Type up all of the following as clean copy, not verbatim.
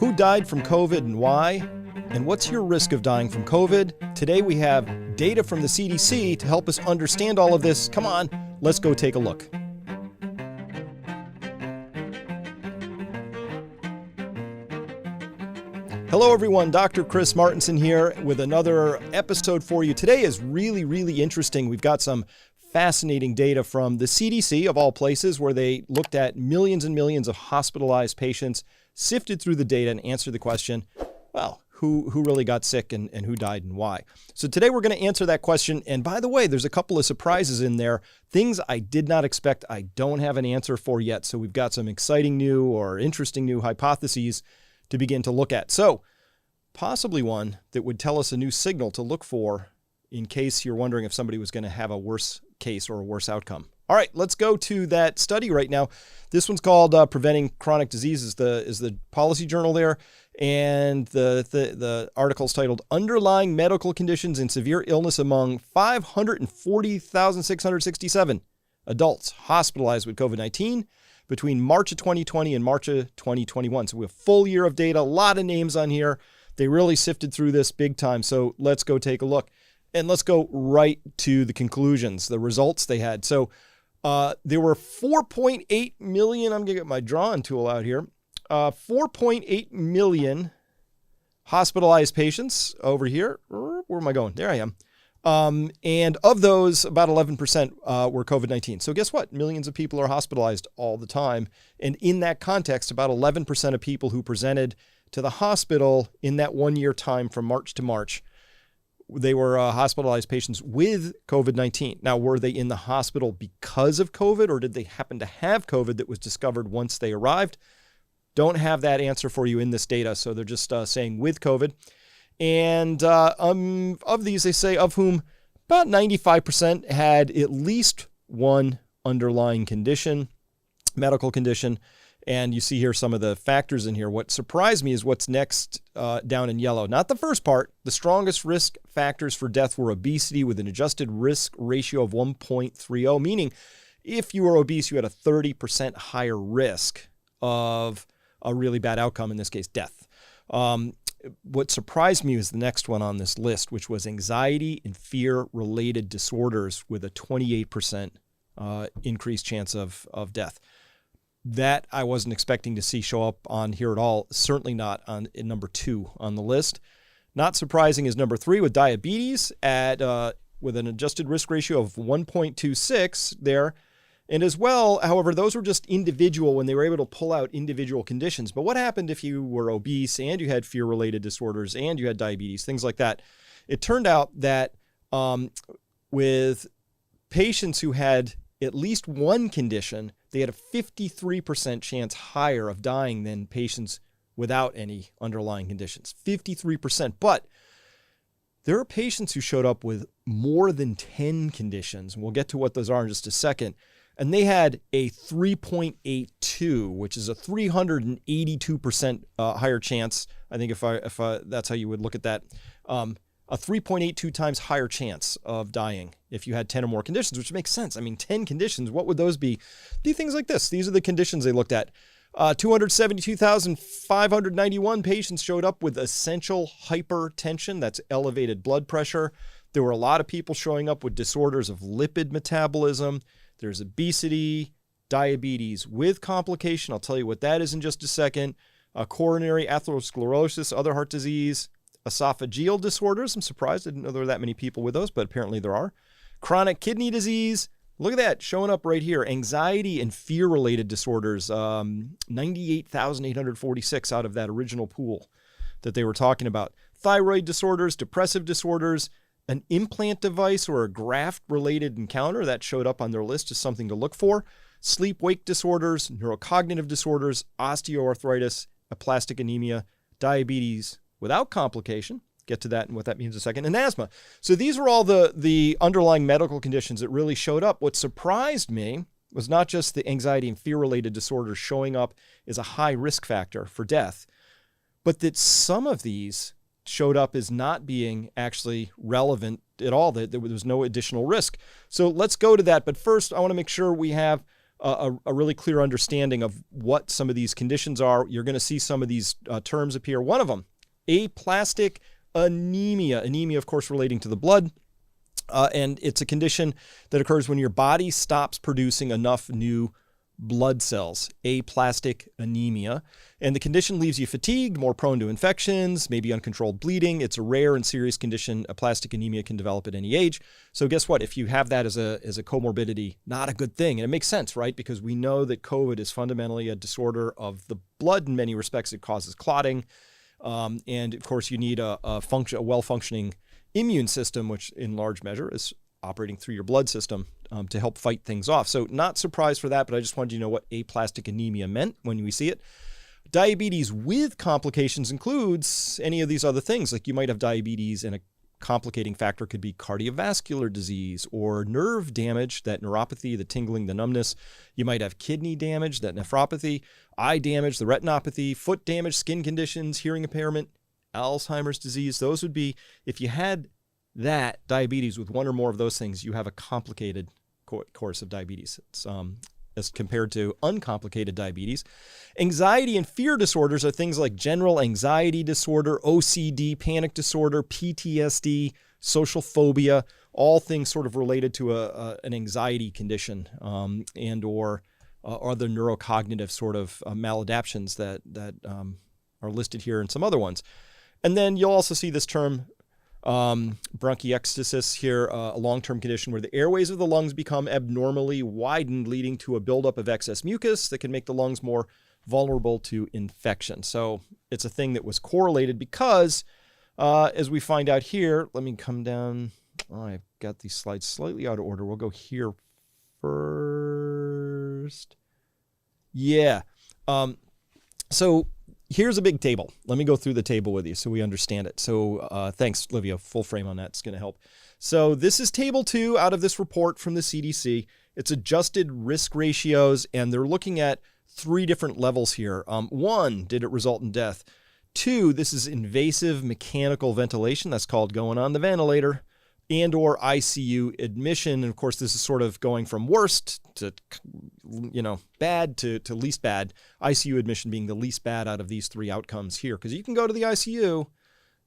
Who died from COVID and why? And what's your risk of dying from COVID? Today we have data from the CDC to help us understand all of this. Come on, let's go take a look. Hello everyone, Dr. Chris Martenson here with another episode for you. Today is really interesting. We've got some fascinating data from the CDC of all places where they looked at millions and millions of hospitalized patients, sifted through the data and answered the question, well, who really got sick and who died and why? So today we're going to answer that question. And by the way, there's a couple of surprises in there, things I did not expect I don't have an answer for yet. So we've got some exciting new or interesting new hypotheses to begin to look at. So possibly one that would tell us a new signal to look for in case you're wondering if somebody was going to have a worse case or a worse outcome. All right, let's go to that study right now. This one's called Preventing Chronic Disease is the policy journal there. And the article is titled Underlying Medical Conditions and Severe Illness Among 540,667 Adults Hospitalized with COVID-19 between March of 2020 and March of 2021. So we have a full year of data, a lot of names on here. They really sifted through this big time. So let's go take a look. And let's go right to the conclusions, the results they had. So there were 4.8 million, I'm going to get my drawing tool out here, 4.8 million hospitalized patients over here. Where am I going? There I am. And of those, about 11% were COVID-19. So guess what? Millions of people are hospitalized all the time. And in that context, about 11% of people who presented to the hospital in that 1 year time from March to March, they were hospitalized patients with COVID-19. Now, were they in the hospital because of COVID, or did they happen to have COVID that was discovered once they arrived? Don't have that answer for you in this data. So they're just saying with COVID. And of these, they say of whom about 95% had at least one underlying condition, medical condition. And you see here some of the factors in here. What surprised me is what's next down in yellow. Not the first part. The strongest risk factors for death were obesity with an adjusted risk ratio of 1.30, meaning if you were obese, you had a 30% higher risk of a really bad outcome, in this case, death. What surprised me was the next one on this list, which was anxiety and fear-related disorders with a 28% increased chance of death. That I wasn't expecting to see show up on here at all. Certainly not on in number 2 on the list. Not surprising is number 3 with diabetes with an adjusted risk ratio of 1.26 there. And as well, however, those were just individual when they were able to pull out individual conditions. But what happened if you were obese and you had fear-related disorders and you had diabetes, things like that? It turned out that with patients who had at least one condition, they had a 53% chance higher of dying than patients without any underlying conditions. 53%. But there are patients who showed up with more than 10 conditions. And we'll get to what those are in just a second. And they had a 3.82, which is a 382% higher chance. I think if that's how you would look at that. A 3.82 times higher chance of dying if you had 10 or more conditions, which makes sense. I mean, 10 conditions, what would those be? Be things like this. These are the conditions they looked at. 272,591 patients showed up with essential hypertension. That's elevated blood pressure. There were a lot of people showing up with disorders of lipid metabolism. There's obesity, diabetes with complication. I'll tell you what that is in just a second. Coronary atherosclerosis, other heart disease, esophageal disorders. I'm surprised I didn't know there were that many people with those, but apparently there are. Chronic kidney disease. Look at that showing up right here. Anxiety and fear-related disorders. 98,846 out of that original pool that they were talking about. Thyroid disorders, depressive disorders, an implant device or a graft-related encounter that showed up on their list as something to look for. Sleep-wake disorders, neurocognitive disorders, osteoarthritis, aplastic anemia, diabetes without complication. Get to that and what that means in a second. And asthma. So these were all the underlying medical conditions that really showed up. What surprised me was not just the anxiety and fear-related disorders showing up as a high risk factor for death, but that some of these showed up as not being actually relevant at all, that there was no additional risk. So let's go to that. But first, I want to make sure we have a really clear understanding of what some of these conditions are. You're going to see some of these terms appear. One of them, aplastic anemia. Anemia, of course, relating to the blood. And it's a condition that occurs when your body stops producing enough new blood cells, aplastic anemia. And the condition leaves you fatigued, more prone to infections, maybe uncontrolled bleeding. It's a rare and serious condition. Aplastic anemia can develop at any age. So guess what? If you have that as a comorbidity, not a good thing. And it makes sense, right? Because we know that COVID is fundamentally a disorder of the blood in many respects. It causes clotting. And of course, you need a well-functioning immune system, which in large measure is operating through your blood system to help fight things off. So not surprised for that, but I just wanted you to know what aplastic anemia meant when we see it. Diabetes with complications includes any of these other things. Like you might have diabetes and a complicating factor could be cardiovascular disease or nerve damage, that neuropathy, the tingling, the numbness. You might have kidney damage, that nephropathy, eye damage, the retinopathy, foot damage, skin conditions, hearing impairment, Alzheimer's disease. Those would be, if you had that diabetes with one or more of those things, you have a complicated course of diabetes. It's, as compared to uncomplicated diabetes. Anxiety and fear disorders are things like general anxiety disorder, OCD, panic disorder, PTSD, social phobia, all things sort of related to an anxiety condition and or other neurocognitive sort of maladaptions that are listed here and some other ones. And then you'll also see this term bronchiectasis here, a long-term condition where the airways of the lungs become abnormally widened, leading to a buildup of excess mucus that can make the lungs more vulnerable to infection. So it's a thing that was correlated because, as we find out here, let me come down. Oh, I've got these slides slightly out of order. We'll go here first. Yeah. So here's a big table. Let me go through the table with you so we understand it. So thanks, Livia. Full frame on that. It's going to help. So this is table 2 out of this report from the CDC. It's adjusted risk ratios, and they're looking at 3 different levels here. 1, did it result in death? 2, this is invasive mechanical ventilation. That's called going on the ventilator. And or ICU admission. And of course, this is sort of going from worst to, bad to least bad. ICU admission being the least bad out of these 3 outcomes here, because you can go to the ICU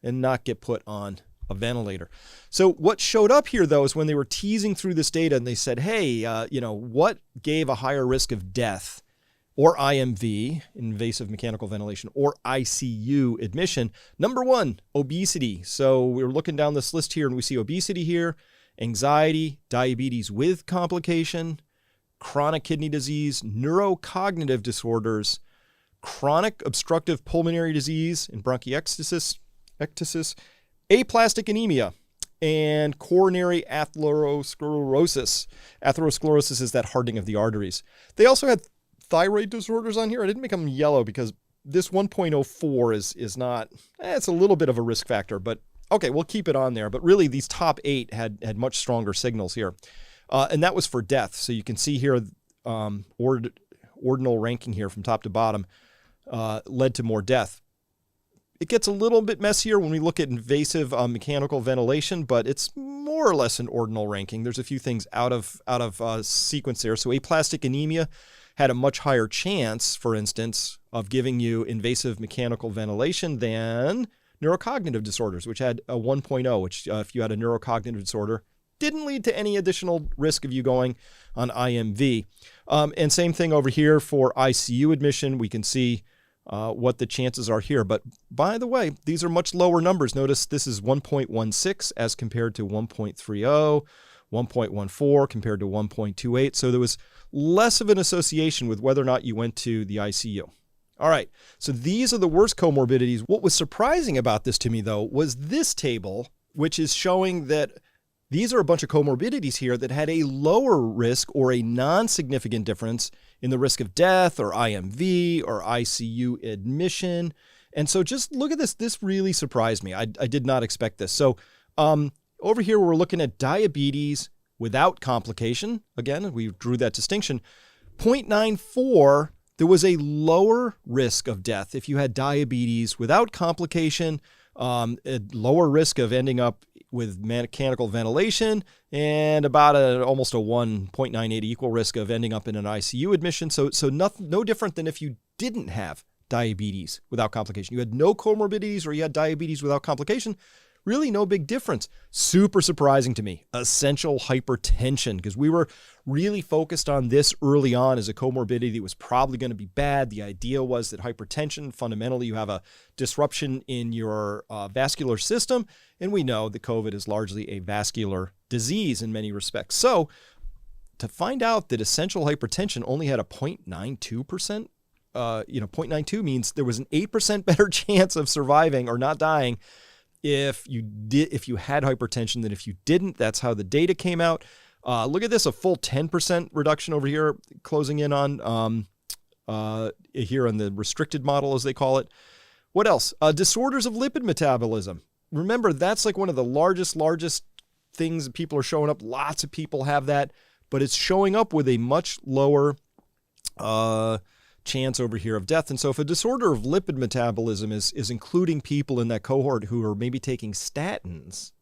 and not get put on a ventilator. So what showed up here, though, is when they were teasing through this data and they said, hey, what gave a higher risk of death or IMV, invasive mechanical ventilation, or ICU admission? Number 1, obesity. So we're looking down this list here and we see obesity here, anxiety, diabetes with complication, chronic kidney disease, neurocognitive disorders, chronic obstructive pulmonary disease and bronchiectasis, aplastic anemia, and coronary atherosclerosis. Atherosclerosis is that hardening of the arteries. They also had thyroid disorders on here. I didn't make them yellow because this 1.04 is not, it's a little bit of a risk factor, but okay, we'll keep it on there. But really these top 8 had much stronger signals here. And that was for death. So you can see here, ordinal ranking here from top to bottom led to more death. It gets a little bit messier when we look at invasive mechanical ventilation, but it's more or less an ordinal ranking. There's a few things out of sequence there. So aplastic anemia had a much higher chance, for instance, of giving you invasive mechanical ventilation than neurocognitive disorders, which had a 1.0, which if you had a neurocognitive disorder, didn't lead to any additional risk of you going on IMV. And same thing over here for ICU admission. We can see what the chances are here. But by the way, these are much lower numbers. Notice this is 1.16 as compared to 1.30, 1.14 compared to 1.28. So there was less of an association with whether or not you went to the ICU. All right, so these are the worst comorbidities. What was surprising about this to me, though, was this table, which is showing that these are a bunch of comorbidities here that had a lower risk or a non-significant difference in the risk of death or IMV or ICU admission. And so just look at this. This really surprised me. I did not expect this. So over here, we're looking at diabetes without complication. Again, we drew that distinction. 0.94, there was a lower risk of death if you had diabetes without complication. a lower risk of ending up with mechanical ventilation, and about almost a 1.98 equal risk of ending up in an ICU admission. So no different than if you didn't have diabetes without complication. You had no comorbidities or you had diabetes without complication. Really no big difference. Super surprising to me. Essential hypertension, because we were really focused on this early on as a comorbidity that was probably going to be bad. The idea was that hypertension, fundamentally, you have a disruption in your vascular system, and we know that COVID is largely a vascular disease in many respects. So to find out that essential hypertension only had a 0.92%, 0.92 means there was an 8% better chance of surviving or not dying if you had hypertension than if you didn't. That's how the data came out. Look at this, a full 10% reduction over here, closing in on here on the restricted model, as they call it. What else? Disorders of lipid metabolism. Remember, that's like one of the largest things that people are showing up. Lots of people have that, but it's showing up with a much lower chance over here of death. And so if a disorder of lipid metabolism is including people in that cohort who are maybe taking statins,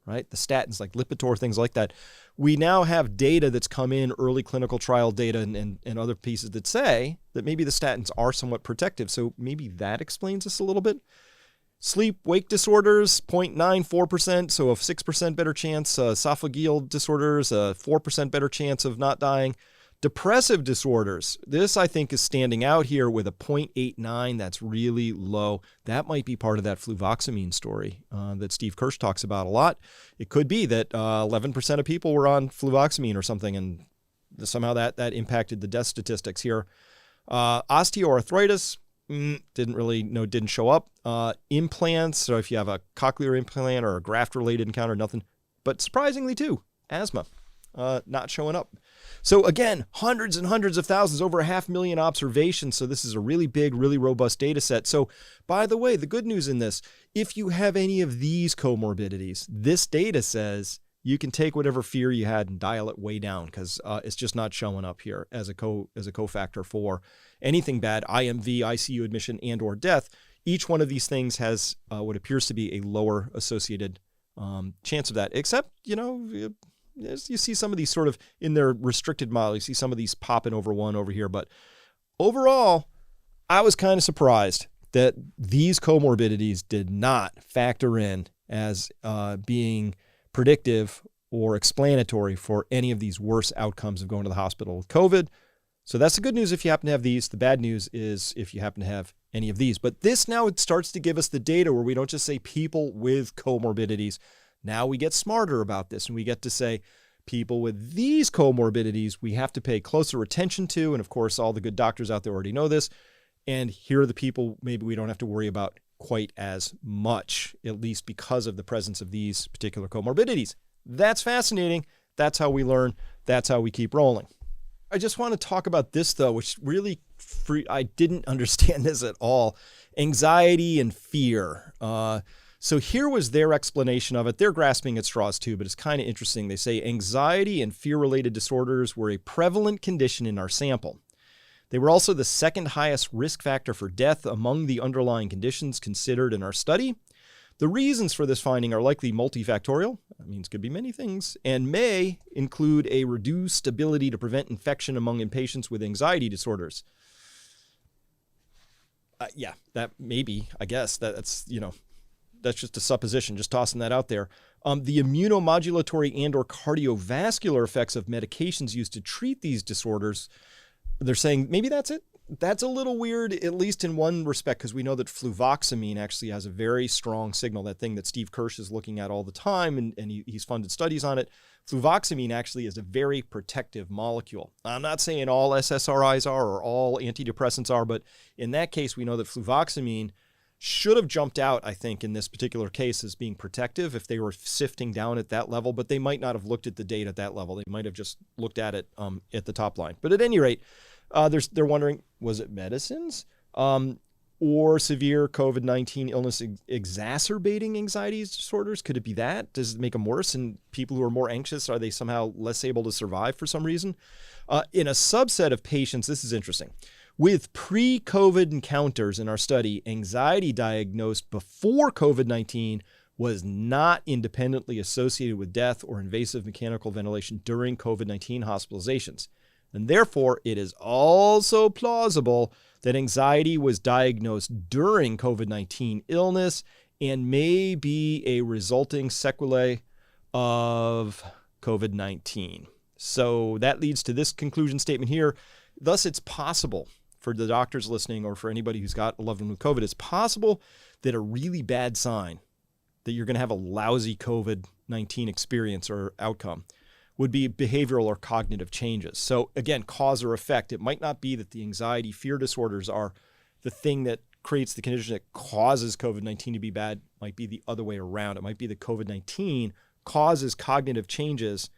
right? The statins like Lipitor, things like that. We now have data that's come in, early clinical trial data and other pieces that say that maybe the statins are somewhat protective. So maybe that explains this a little bit. Sleep-wake disorders, 0.94%, so a 6% better chance. Esophageal disorders, a 4% better chance of not dying. Depressive disorders, this I think is standing out here with a 0.89. That's really low. That might be part of that fluvoxamine story that Steve Kirsch talks about a lot. It could be that 11% of people were on fluvoxamine or something, and somehow that impacted the death statistics here. Osteoarthritis, didn't show up. Implants, so if you have a cochlear implant or a graft-related encounter, nothing. But surprisingly too, asthma, not showing up. So again, hundreds and hundreds of thousands, over 500,000 observations. So this is a really big, really robust data set. So by the way, the good news in this, if you have any of these comorbidities, this data says you can take whatever fear you had and dial it way down, because it's just not showing up here as a cofactor for anything bad, IMV, ICU admission, and or death. Each one of these things has what appears to be a lower associated chance of that, except, you see some of these sort of in their restricted model, you see some of these popping over one over here. But overall, I was kind of surprised that these comorbidities did not factor in as being predictive or explanatory for any of these worse outcomes of going to the hospital with COVID. So that's the good news if you happen to have these. The bad news is if you happen to have any of these. But this now it starts to give us the data where we don't just say people with comorbidities. Now we get smarter about this, and we get to say people with these comorbidities we have to pay closer attention to. And of course, all the good doctors out there already know this. And here are the people maybe we don't have to worry about quite as much, at least because of the presence of these particular comorbidities. That's fascinating. That's how we learn. That's how we keep rolling. I just want to talk about this, though, which really I didn't understand this at all. Anxiety and fear. So here was their explanation of it. They're grasping at straws too, but it's kind of interesting. They say anxiety and fear-related disorders were a prevalent condition in our sample. They were also the second highest risk factor for death among the underlying conditions considered in our study. The reasons for this finding are likely multifactorial. That means could be many things, and may include a reduced ability to prevent infection among patients with anxiety disorders. That maybe, I guess, that's just a supposition, just tossing that out there. The immunomodulatory and or cardiovascular effects of medications used to treat these disorders, they're saying maybe that's it. That's a little weird, at least in one respect, because we know that fluvoxamine actually has a very strong signal, that thing that Steve Kirsch is looking at all the time, and he's funded studies on it. Fluvoxamine actually is a very protective molecule. I'm not saying all SSRIs are or all antidepressants are, but in that case, we know that fluvoxamine should have jumped out, I think, in this particular case as being protective if they were sifting down at that level, but they might not have looked at the data at that level. They might have just looked at it at the top line. But at any rate, they're wondering, was it medicines or severe COVID-19 illness exacerbating anxiety disorders? Could it be that? Does it make them worse? And people who are more anxious, are they somehow less able to survive for some reason? In a subset of patients, this is interesting. With pre-COVID encounters in our study, anxiety diagnosed before COVID-19 was not independently associated with death or invasive mechanical ventilation during COVID-19 hospitalizations. And therefore, it is also plausible that anxiety was diagnosed during COVID-19 illness and may be a resulting sequelae of COVID-19. So that leads to this conclusion statement here. Thus, it's possible for the doctors listening or for anybody who's got a loved one with COVID, it's possible that a really bad sign that you're going to have a lousy COVID-19 experience or outcome would be behavioral or cognitive changes. So again, cause or effect. It might not be that the anxiety, fear disorders are the thing that creates the condition that causes COVID-19 to be bad. It might be the other way around. It might be that COVID-19 causes cognitive changes,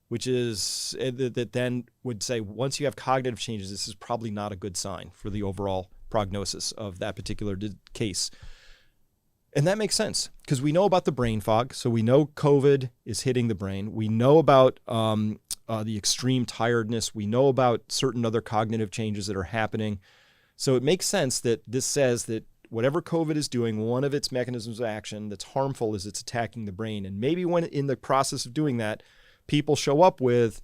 which is that then would say once you have cognitive changes, this is probably not a good sign for the overall prognosis of that particular case. And that makes sense because we know about the brain fog. So we know COVID is hitting the brain. We know about the extreme tiredness. We know about certain other cognitive changes that are happening. So it makes sense that this says that whatever COVID is doing, one of its mechanisms of action that's harmful is it's attacking the brain. And maybe when in the process of doing that, people show up with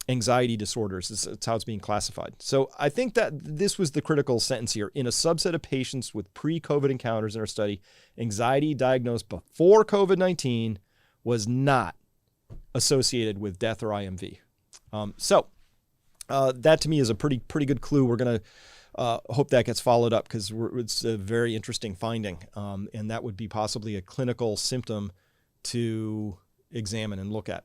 anxiety disorders. That's how it's being classified. So I think that this was the critical sentence here. In a subset of patients with pre-COVID encounters in our study, anxiety diagnosed before COVID-19 was not associated with death or IMV. That to me is a pretty good clue. We're going to hope that gets followed up because it's a very interesting finding. And that would be possibly a clinical symptom to examine and look at.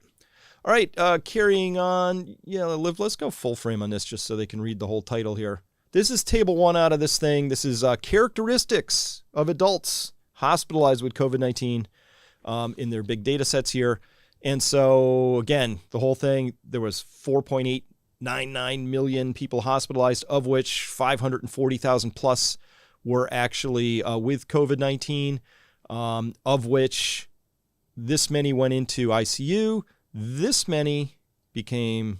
All right, carrying on. Yeah, Liv, let's go full frame on this just so they can read the whole title here. This is table 1 out of this thing. This is characteristics of adults hospitalized with COVID-19 in their big data sets here. And so, again, the whole thing, there was 4.899 million people hospitalized, of which 540,000 plus were actually with COVID-19, of which this many went into ICU, this many became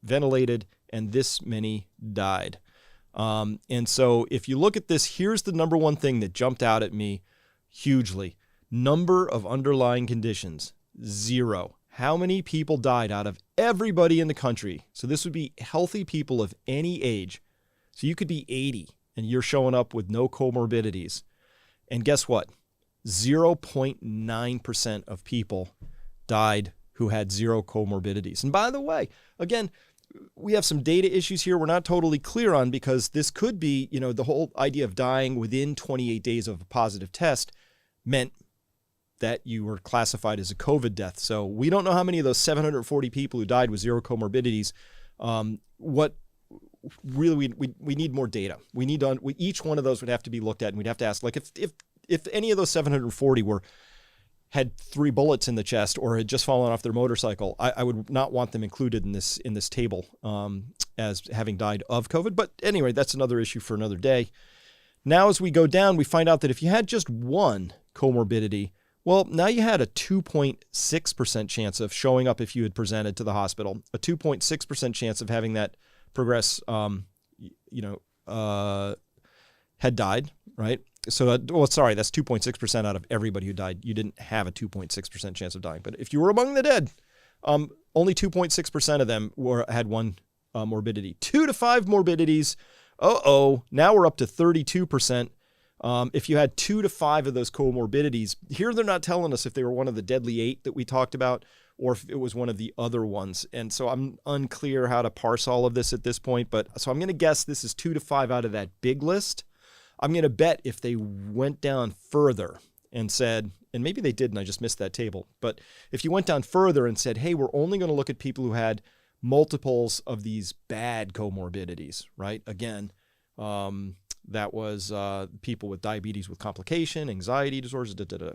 ventilated, and this many died. And so if you look at this, here's the number one thing that jumped out at me hugely. Number of underlying conditions, 0. How many people died out of everybody in the country? So this would be healthy people of any age. So you could be 80 and you're showing up with no comorbidities. And guess what? 0.9% of people died who had 0 comorbidities. And by the way, again, we have some data issues here we're not totally clear on because this could be, the whole idea of dying within 28 days of a positive test meant that you were classified as a COVID death. So we don't know how many of those 740 people who died with 0 comorbidities. What really we need more data. We need each one of those would have to be looked at, and we'd have to ask, like, if any of those 740 had 3 bullets in the chest or had just fallen off their motorcycle, I would not want them included in this table as having died of COVID. But anyway, that's another issue for another day. Now, as we go down, we find out that if you had just one comorbidity, well, now you had a 2.6% chance of showing up if you had presented to the hospital, a 2.6% chance of having that progress, had died, right? So, that's 2.6% out of everybody who died. You didn't have a 2.6% chance of dying. But if you were among the dead, only 2.6% of them had one morbidity. 2 to 5 morbidities. Now we're up to 32%. If you had 2 to 5 of those comorbidities, here they're not telling us if they were one of the deadly 8 that we talked about or if it was one of the other ones. And so I'm unclear how to parse all of this at this point. But so I'm going to guess this is 2 to 5 out of that big list. I'm going to bet if they went down further and said, and maybe they did and I just missed that table, but if you went down further and said, hey, we're only going to look at people who had multiples of these bad comorbidities, right? Again, that was people with diabetes with complication, anxiety disorders,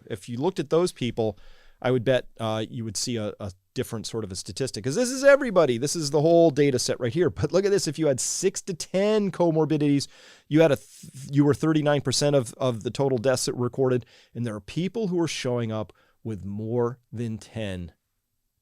If you looked at those people, I would bet you would see a different sort of a statistic because this is everybody. This is the whole data set right here. But look at this. If you had 6 to 10 comorbidities, you were 39% of the total deaths that were recorded. And there are people who are showing up with more than 10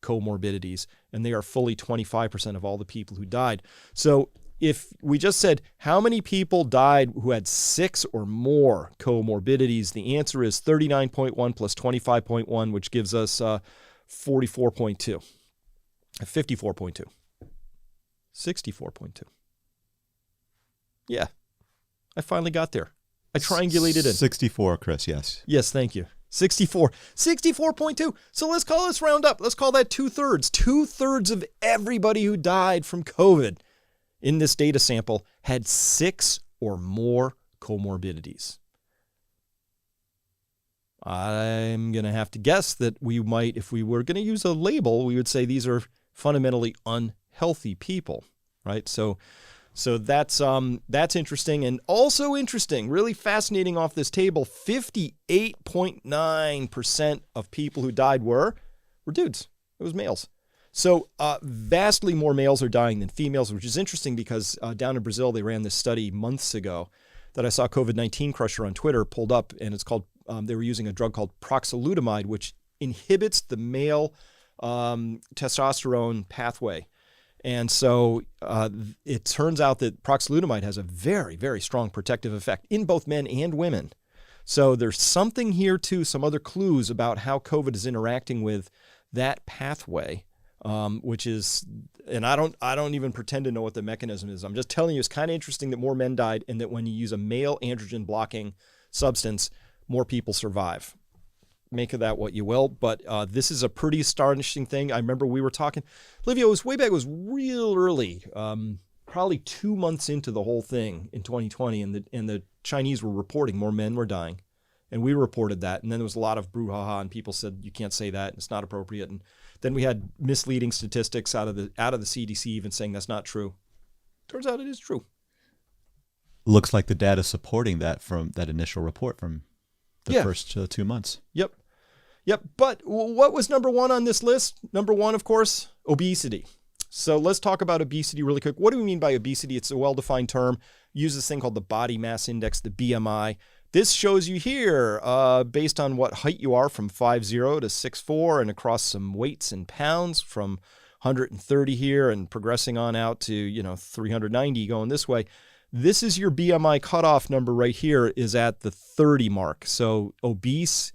comorbidities, and they are fully 25% of all the people who died. So if we just said how many people died who had 6 or more comorbidities, the answer is 39.1 plus 25.1, which gives us 44.2, 54.2, 64.2. Yeah, I finally got there. I triangulated in. 64, Chris, yes. Yes, thank you. 64.2. So let's round up. Let's call that 2/3. 2/3 of everybody who died from COVID in this data sample had 6 or more comorbidities. I'm going to have to guess that we might, if we were going to use a label, we would say these are fundamentally unhealthy people, right? So that's interesting. And also interesting, really fascinating off this table, 58.9% of people who died were dudes. It was males. So vastly more males are dying than females, which is interesting because down in Brazil, they ran this study months ago that I saw COVID-19 Crusher on Twitter pulled up, and it's called, they were using a drug called proxalutamide, which inhibits the male testosterone pathway. And so it turns out that proxalutamide has a very, very strong protective effect in both men and women. So there's something here too, some other clues about how COVID is interacting with that pathway, which is, and I don't even pretend to know what the mechanism is. I'm just telling you, it's kind of interesting that more men died, and that when you use a male androgen blocking substance, more people survive. Make of that what you will, but this is a pretty astonishing thing. I remember we were talking, Olivia, it was way back, it was real early, probably 2 months into the whole thing in 2020, and the Chinese were reporting more men were dying, and we reported that, and then there was a lot of brouhaha, and people said you can't say that, it's not appropriate, and then we had misleading statistics out of the CDC even saying that's not true. Turns out it is true. Looks like the data supporting that from that initial report from the first 2 months. Yep. But what was number one on this list? Number one, of course, obesity. So let's talk about obesity really quick. What do we mean by obesity? It's a well-defined term. Use this thing called the body mass index, the BMI. This shows you here, based on what height you are from 5'0" to 6'4", and across some weights in pounds from 130 here and progressing on out to 390 going this way. This is your BMI cutoff number right here is at the 30 mark. So obese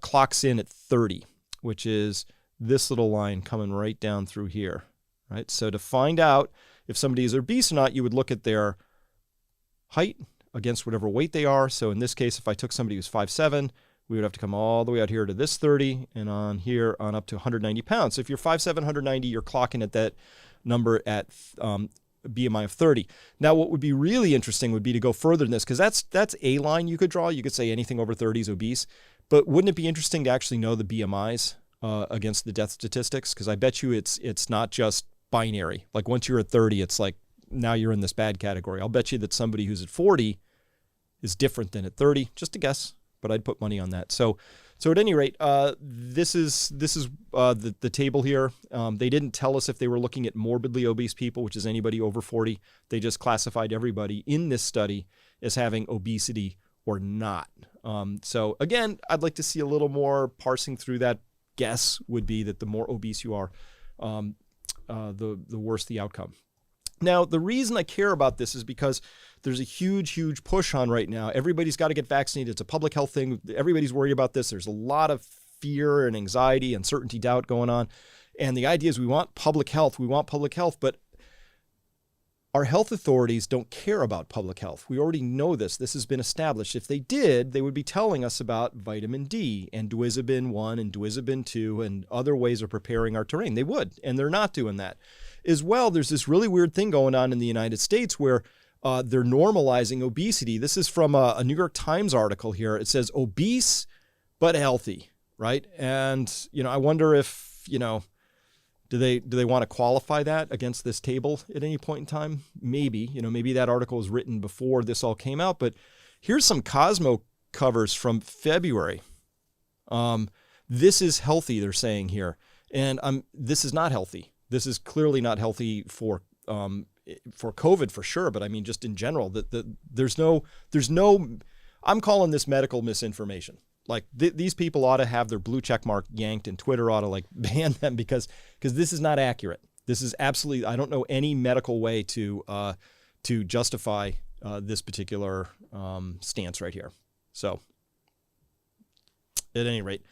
clocks in at 30, which is this little line coming right down through here, right? So to find out if somebody is obese or not, you would look at their height against whatever weight they are. So in this case, if I took somebody who's 5'7", we would have to come all the way out here to this 30 and on here on up to 190 pounds. So if you're 5'7", 190, you're clocking at that number at BMI of 30. Now, what would be really interesting would be to go further than this, because that's a line you could draw. You could say anything over 30 is obese. But wouldn't it be interesting to actually know the BMIs against the death statistics? Because I bet you it's not just binary. Like once you're at 30, it's like now you're in this bad category. I'll bet you that somebody who's at 40 is different than at 30. Just a guess, but I'd put money on that. So at any rate, this is the table here. They didn't tell us if they were looking at morbidly obese people, which is anybody over 40. They just classified everybody in this study as having obesity or not. So again, I'd like to see a little more parsing through that. Guess would be that the more obese you are, the worse the outcome. Now, the reason I care about this is because there's a huge push on right now. Everybody's got to get vaccinated. It's a public health thing. Everybody's worried about this. There's a lot of fear and anxiety, uncertainty, doubt going on. And the idea is we want public health, but our health authorities don't care about public health. We already know this. This has been established. If they did, they would be telling us about vitamin D and Duizabin 1 and Duizabin 2 and other ways of preparing our terrain. They would, and they're not doing that. As well, there's this really weird thing going on in the United States where they're normalizing obesity. This is from a New York Times article here. It says obese but healthy, right? And, I wonder if, do they want to qualify that against this table at any point in time? Maybe, maybe that article was written before this all came out, but here's some Cosmo covers from February. This is healthy, they're saying here. And this is not healthy. This is clearly not healthy for COVID for sure, but I mean, just in general, there's no, I'm calling this medical misinformation. Like these people ought to have their blue check mark yanked, and Twitter ought to ban them because this is not accurate. This is absolutely, I don't know any medical way to justify this particular stance right here. So at any rate,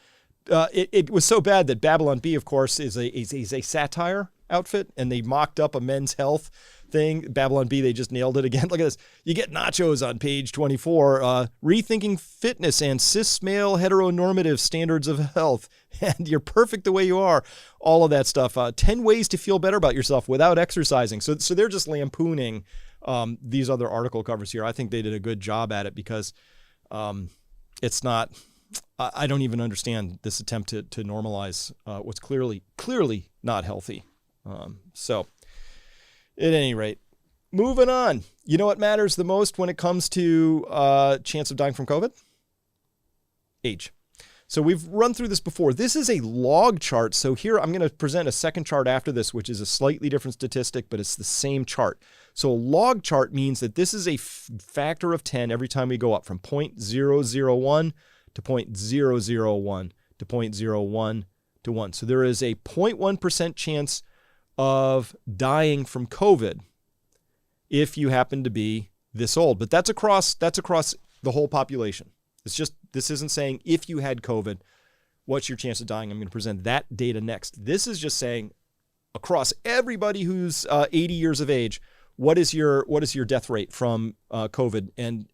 it was so bad that Babylon Bee, of course, is a satire outfit, and they mocked up a Men's Health thing. Babylon Bee, they just nailed it again. Look at this. You get nachos on page 24. Rethinking fitness and cis male heteronormative standards of health. And you're perfect the way you are. All of that stuff. 10 ways to feel better about yourself without exercising. So they're just lampooning these other article covers here. I think they did a good job at it because it's not, I don't even understand this attempt to normalize what's clearly not healthy. So at any rate, moving on. You know what matters the most when it comes to chance of dying from COVID? Age. So we've run through this before. This is a log chart. So here I'm going to present a second chart after this, which is a slightly different statistic, but it's the same chart. So a log chart means that this is a factor of 10 every time we go up from 0.001 to 0.001 to 0.01 to 1. So there is a 0.1% chance of dying from COVID if you happen to be this old. But that's across the whole population. It's just, this isn't saying if you had COVID, what's your chance of dying? I'm going to present that data next. This is just saying across everybody who's 80 years of age, what is your death rate from COVID, and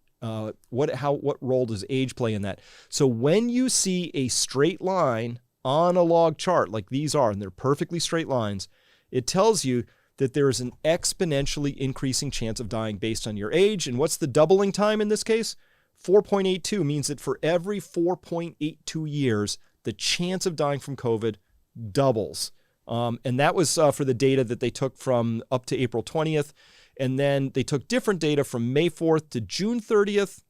what role does age play in that? So when you see a straight line on a log chart like these are, and they're perfectly straight lines, it tells you that there is an exponentially increasing chance of dying based on your age. And what's the doubling time in this case? 4.82 means that for every 4.82 years, the chance of dying from COVID doubles. And that was for the data that they took from up to April 20th. And then they took different data from May 4th to June 30th.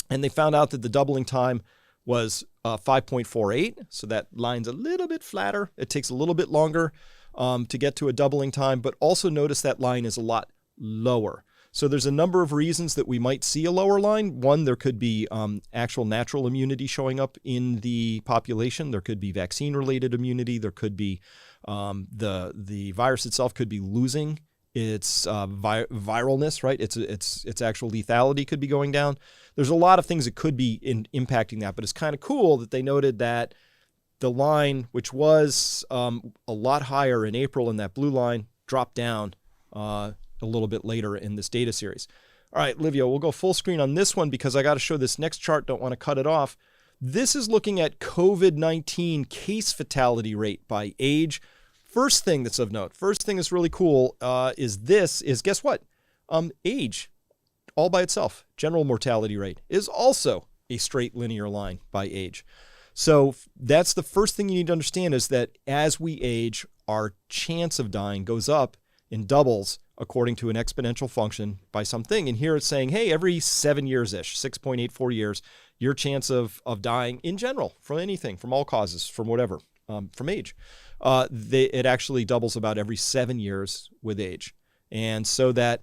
And they found out that the doubling time was 5.48. So that line's a little bit flatter. It takes a little bit longer to get to a doubling time, but also notice that line is a lot lower. So there's a number of reasons that we might see a lower line. One, there could be actual natural immunity showing up in the population. There could be vaccine-related immunity. There could be the virus itself could be losing its viralness, right? Its actual lethality could be going down. There's a lot of things that could be impacting that, but it's kind of cool that they noted that the line, which was a lot higher in April, and that blue line dropped down a little bit later in this data series. All right, Livio, we'll go full screen on this one because I got to show this next chart. Don't want to cut it off. This is looking at COVID-19 case fatality rate by age. First thing that's of note, first thing that's really cool is guess what? Age all by itself. General mortality rate is also a straight linear line by age. So that's the first thing you need to understand, is that as we age, our chance of dying goes up and doubles according to an exponential function by something. And here it's saying, hey, every 7 years-ish, 6.84 years, your chance of dying in general from anything, from all causes, from whatever, from age, it actually doubles about every 7 years with age. And so that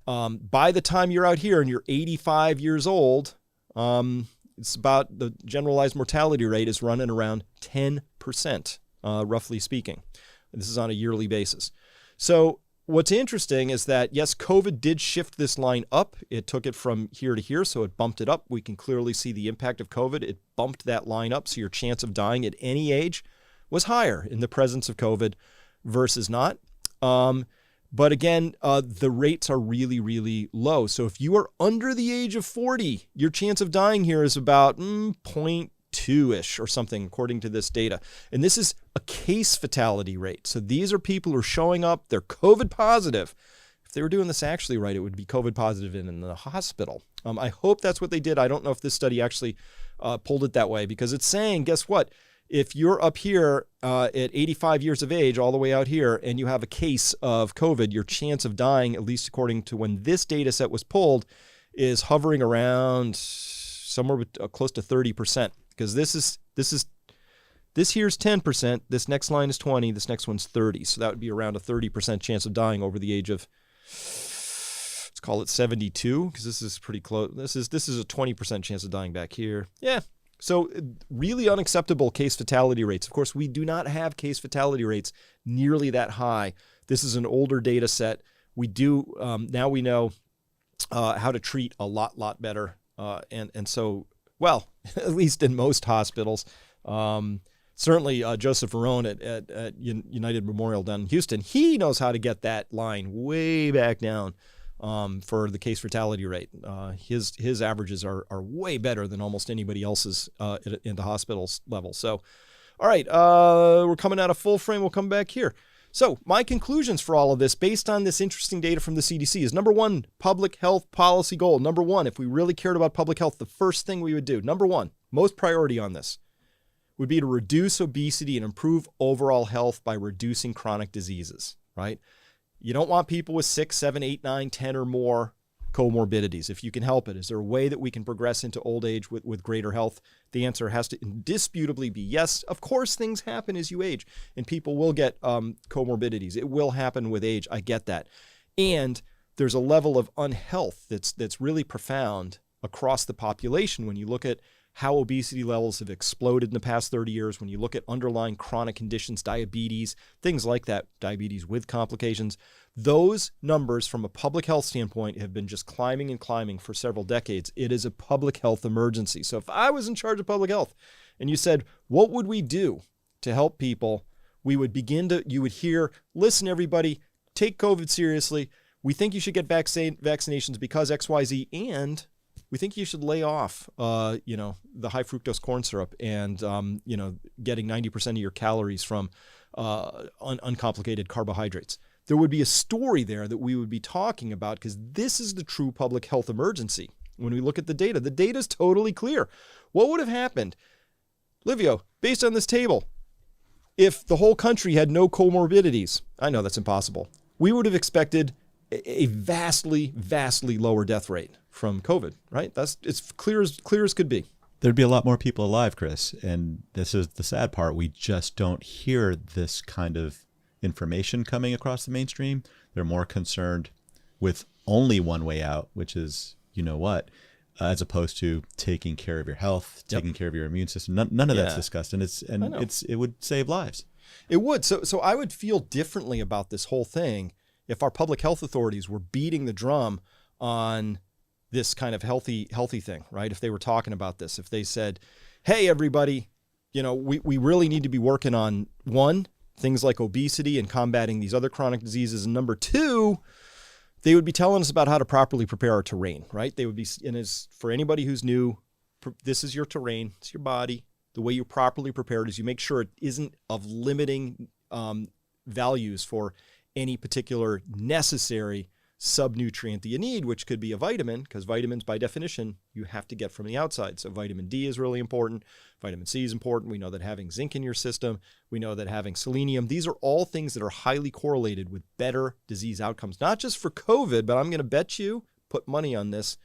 by the time you're out here and you're 85 years old, it's about, the generalized mortality rate is running around 10%, roughly speaking. This is on a yearly basis. So what's interesting is that, yes, COVID did shift this line up. It took it from here to here, so it bumped it up. We can clearly see the impact of COVID. It bumped that line up, so your chance of dying at any age was higher in the presence of COVID versus not. But again, the rates are really, really low. So if you are under the age of 40, your chance of dying here is about 0.2-ish or something, according to this data. And this is a case fatality rate. So these are people who are showing up, they're COVID positive. If they were doing this actually right, it would be COVID positive in the hospital. I hope that's what they did. I don't know if this study actually pulled it that way, because it's saying, guess what? If you're up here at 85 years of age, all the way out here, and you have a case of COVID, your chance of dying, at least according to when this data set was pulled, is hovering around somewhere close to 30%. Because this here's 10%, this next line is 20, this next one's 30. So that would be around a 30% chance of dying over the age of, let's call it 72, because this is pretty close. This is a 20% chance of dying back here. Yeah. So really unacceptable case fatality rates. Of course, we do not have case fatality rates nearly that high This is an older data set. We do now we know how to treat a lot better. And so, well, at least in most hospitals, certainly Joseph Verone at United Memorial down in Houston, he knows how to get that line way back down for the case fatality rate. His averages are way better than almost anybody else's in the hospital's level. So, all right, we're coming out of full frame. We'll come back here. So my conclusions for all of this, based on this interesting data from the CDC, is number one, public health policy goal. Number one, if we really cared about public health, the first thing we would do, number one, most priority on this, would be to reduce obesity and improve overall health by reducing chronic diseases, right? You don't want people with 6, 7, 8, 9, 10 or more comorbidities. If you can help it, is there a way that we can progress into old age with greater health? The answer has to indisputably be yes. Of course, things happen as you age, and people will get comorbidities. It will happen with age. I get that. And there's a level of unhealth that's really profound across the population when you look at how obesity levels have exploded in the past 30 years, when you look at underlying chronic conditions, diabetes, things like that, diabetes with complications. Those numbers from a public health standpoint have been just climbing and climbing for several decades. It is a public health emergency. So if I was in charge of public health and you said, what would we do to help people? We would you would hear, listen, everybody, take COVID seriously. We think you should get vaccinations because XYZ, and we think you should lay off, the high fructose corn syrup and, getting 90% of your calories from uncomplicated carbohydrates. There would be a story there that we would be talking about, because this is the true public health emergency. When we look at the data is totally clear. What would have happened, Livio, based on this table, if the whole country had no comorbidities? I know that's impossible. We would have expected a vastly lower death rate from COVID, right? It's clear as could be. There'd be a lot more people alive, Chris. And this is the sad part. We just don't hear this kind of information coming across the mainstream. They're more concerned with only one way out, which is, as opposed to taking care of your health, taking care of your immune system. None of that's discussed, and it would save lives. It would. So I would feel differently about this whole thing if our public health authorities were beating the drum on this kind of healthy thing, right? If they were talking about this, if they said, hey, everybody, we really need to be working on, one, things like obesity and combating these other chronic diseases. And number two, they would be telling us about how to properly prepare our terrain, right? They would be, and as for anybody who's new, this is your terrain, it's your body. The way you properly prepare it is you make sure it isn't of limiting values for any particular necessary subnutrient that you need, which could be a vitamin, because vitamins by definition you have to get from the outside. So vitamin D is really important. Vitamin C is important. We know that having zinc in your system, we know that having selenium, these are all things that are highly correlated with better disease outcomes, not just for COVID, but I'm going to bet you, put money on this,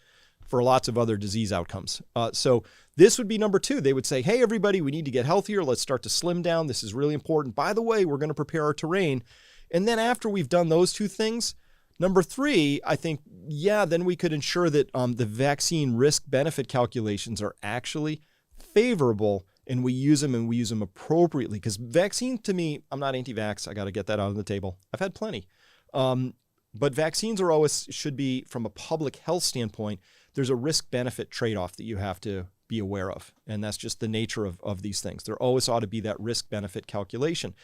for lots of other disease outcomes. So this would be number two. They would say, hey, everybody, we need to get healthier. Let's start to slim down. This is really important. By the way, we're going to prepare our terrain. And then after we've done those two things, number three, I think, then we could ensure that the vaccine risk-benefit calculations are actually favorable, and we use them appropriately. Because vaccines, to me, I'm not anti-vax. I got to get that out on the table. I've had plenty. But vaccines should be, from a public health standpoint, there's a risk-benefit trade-off that you have to be aware of. And that's just the nature of these things. There always ought to be that risk-benefit calculation.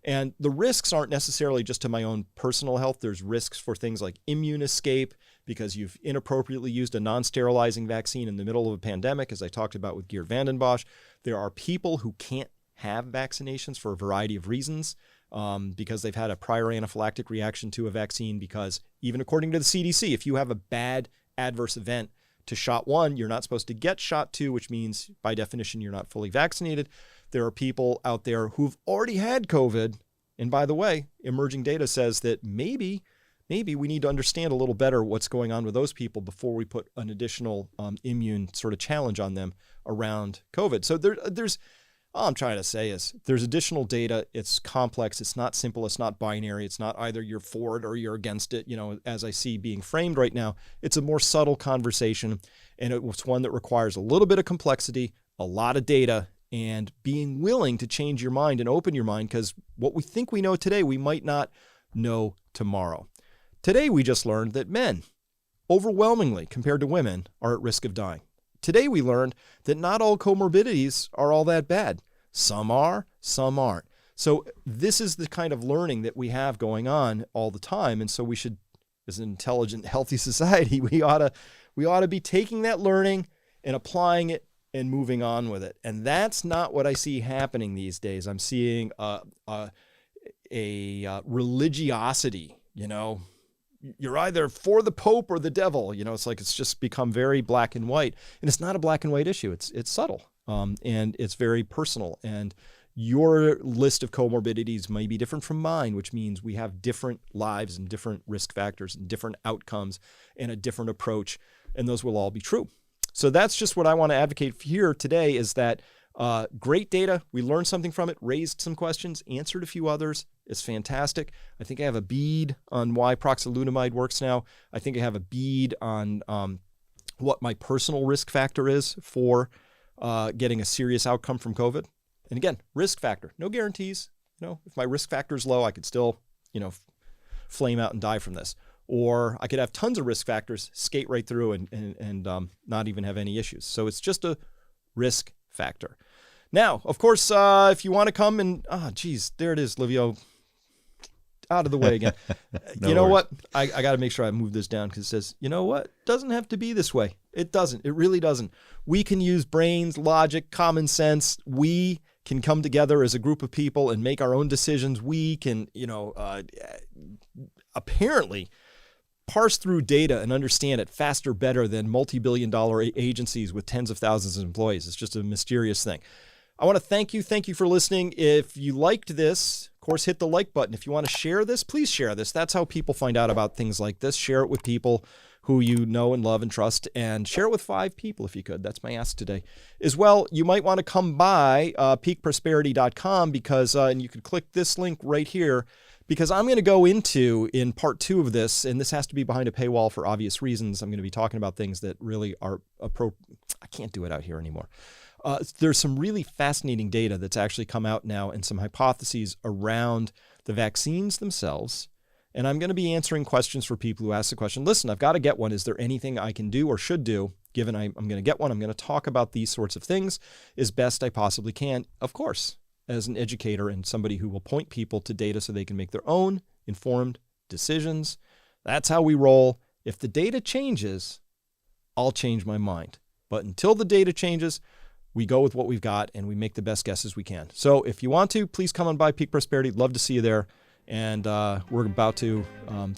And the risks aren't necessarily just to my own personal health. There's risks for things like immune escape, because you've inappropriately used a non-sterilizing vaccine in the middle of a pandemic, as I talked about with Geert Vanden Bossche. There are people who can't have vaccinations for a variety of reasons, because they've had a prior anaphylactic reaction to a vaccine, because even according to the CDC, if you have a bad adverse event to shot one, you're not supposed to get shot two, which means by definition, you're not fully vaccinated. There are people out there who've already had COVID. And by the way, emerging data says that maybe we need to understand a little better what's going on with those people before we put an additional immune sort of challenge on them around COVID. So there's all I'm trying to say is there's additional data. It's complex. It's not simple. It's not binary. It's not either you're for it or you're against it, as I see being framed right now. It's a more subtle conversation, and it's one that requires a little bit of complexity, a lot of data, and being willing to change your mind and open your mind, because what we think we know today, we might not know tomorrow. Today, we just learned that men, overwhelmingly compared to women, are at risk of dying. Today, we learned that not all comorbidities are all that bad. Some are, some aren't. So this is the kind of learning that we have going on all the time. And so we should, as an intelligent, healthy society, we ought to be taking that learning and applying it and moving on with it. And that's not what I see happening these days. I'm seeing a religiosity, you're either for the Pope or the devil. It's like it's just become very black and white. And it's not a black and white issue. It's subtle, and it's very personal. And your list of comorbidities may be different from mine, which means we have different lives and different risk factors and different outcomes and a different approach. And those will all be true. So that's just what I want to advocate here today, is that great data. We learned something from it, raised some questions, answered a few others. It's fantastic. I think I have a bead on why proxalutamide works now. I think I have a bead on what my personal risk factor is for getting a serious outcome from COVID. And again, risk factor, no guarantees. If my risk factor is low, I could still, flame out and die from this. Or I could have tons of risk factors, skate right through and not even have any issues. So it's just a risk factor. Now, of course, if you want to come and, there it is, Livio, out of the way again. You know what? I got to make sure I move this down, because it says, doesn't have to be this way. It doesn't. It really doesn't. We can use brains, logic, common sense. We can come together as a group of people and make our own decisions. We can, apparently parse through data and understand it faster, better than multi-billion-dollar agencies with tens of thousands of employees. It's just a mysterious thing. I want to thank you. Thank you for listening. If you liked this, of course, hit the like button. If you want to share this, please share this. That's how people find out about things like this. Share it with people who you know and love and trust, and share it with 5 people if you could. That's my ask today. As well, you might want to come by peakprosperity.com because, and you could click this link right here, because I'm going to go into, in part 2 of this, and this has to be behind a paywall for obvious reasons. I'm going to be talking about things that really are I can't do it out here anymore. There's some really fascinating data that's actually come out now, and some hypotheses around the vaccines themselves. And I'm going to be answering questions for people who ask the question, listen, I've got to get one. Is there anything I can do or should do? Given I'm going to get one, I'm going to talk about these sorts of things as best I possibly can. Of course, as an educator and somebody who will point people to data so they can make their own informed decisions. That's how we roll. If the data changes, I'll change my mind. But until the data changes, we go with what we've got and we make the best guesses we can. So if you want to, please come on by Peak Prosperity. Love to see you there. And we're about to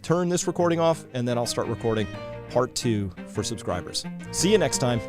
turn this recording off, and then I'll start recording part 2 for subscribers. See you next time.